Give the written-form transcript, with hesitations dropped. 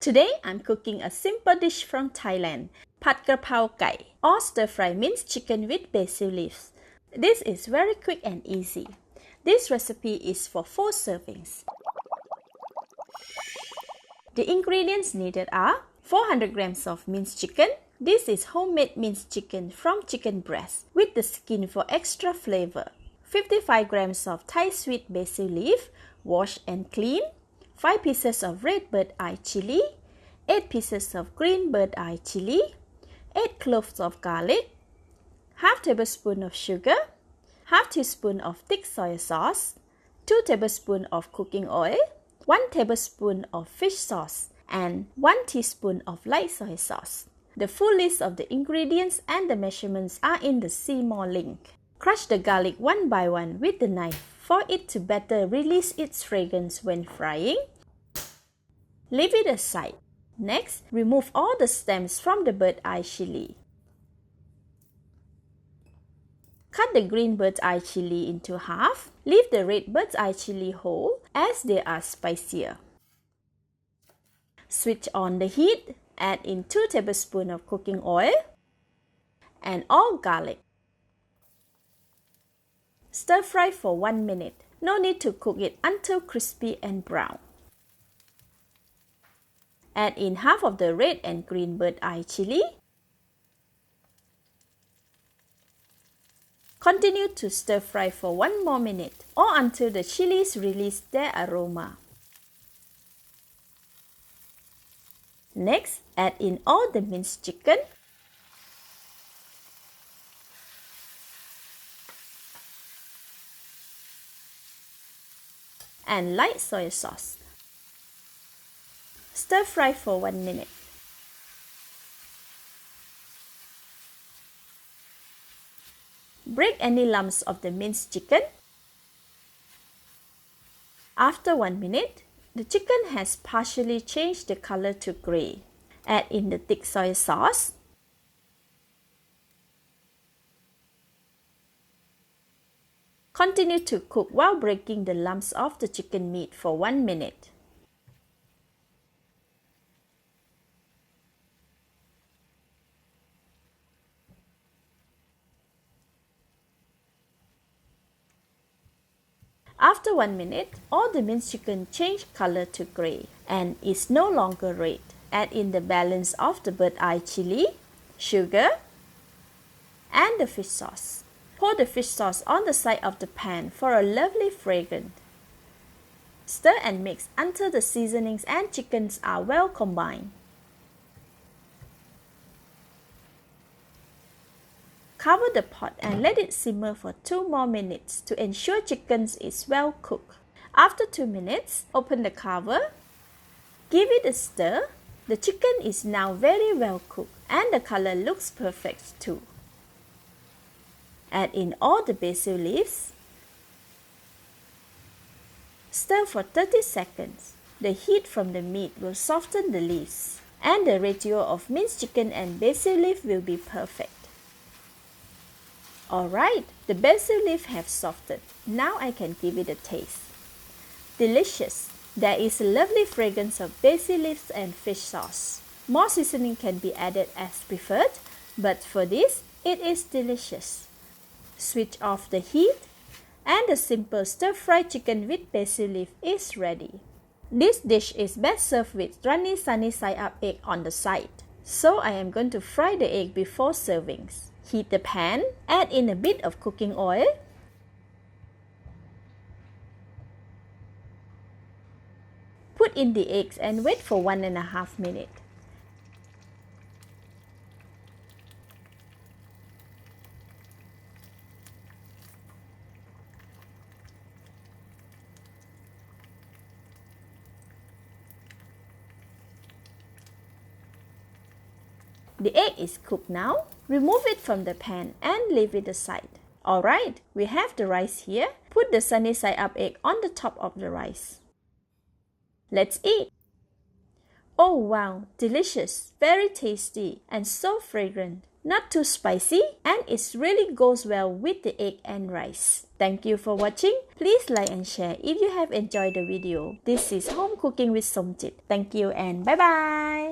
Today, I'm cooking a simple dish from Thailand, Kra Pow Gai, or stir-fry minced chicken with basil leaves. This is very quick and easy. This recipe is for 4 servings. The ingredients needed are 400 grams of minced chicken. This is homemade minced chicken from chicken breast with the skin for extra flavor. 55 grams of Thai Sweet Basil leaf, washed and clean. 5 pieces of red bird eye chilli. 8 pieces of green bird eye chilli. 8 cloves of garlic. Half tablespoon of sugar. Half teaspoon of thick soy sauce. 2 tablespoons of cooking oil. 1 tablespoon of fish sauce and 1 teaspoon of light soy sauce. The full list of the ingredients and the measurements are in the See More link. Crush the garlic one by one with the knife for it to better release its fragrance when frying. Leave it aside. Next, remove all the stems from the bird eye chilli. Cut the green bird's eye chilli into half. Leave the red bird's eye chilli whole as they are spicier. Switch on the heat. Add in 2 tablespoons of cooking oil and all garlic. Stir fry for 1 minute. No need to cook it until crispy and brown. Add in half of the red and green bird eye chilli. Continue to stir fry for 1 more minute or until the chilies release their aroma. Next, add in all the minced chicken. And light soy sauce. Stir fry for 1 minute. Break any lumps of the minced chicken. After 1 minute, the chicken has partially changed the color to gray. Add in the thick soy sauce. Continue to cook while breaking the lumps of the chicken meat for 1 minute. After 1 minute, all the minced chicken changed color to gray and is no longer red. Add in the balance of the bird eye chilli, sugar, and the fish sauce. Pour the fish sauce on the side of the pan for a lovely fragrance. Stir and mix until the seasonings and chickens are well combined. Cover the pot and let it simmer for 2 more minutes to ensure chicken is well cooked. After 2 minutes, open the cover. Give it a stir. The chicken is now very well cooked and the color looks perfect too. Add in all the basil leaves. Stir for 30 seconds. The heat from the meat will soften the leaves and the ratio of minced chicken and basil leaf will be perfect. Alright, the basil leaf have softened. Now I can give it a taste. Delicious! There is a lovely fragrance of basil leaves and fish sauce. More seasoning can be added as preferred, but for this, it is delicious. Switch off the heat and the simple stir-fried chicken with basil leaf is ready. This dish is best served with runny sunny side up egg on the side. So I am going to fry the egg before servings. Heat the pan, add in a bit of cooking oil. Put in the eggs and wait for 1.5 minutes. The egg is cooked now. Remove it from the pan and leave it aside. Alright, we have the rice here. Put the sunny side up egg on the top of the rice. Let's eat! Oh wow, delicious, very tasty and so fragrant. not too spicy, and it really goes well with the egg and rice. Thank you for watching. Please like and share if you have enjoyed the video. This is Home Cooking with Somjit. Thank you and bye bye.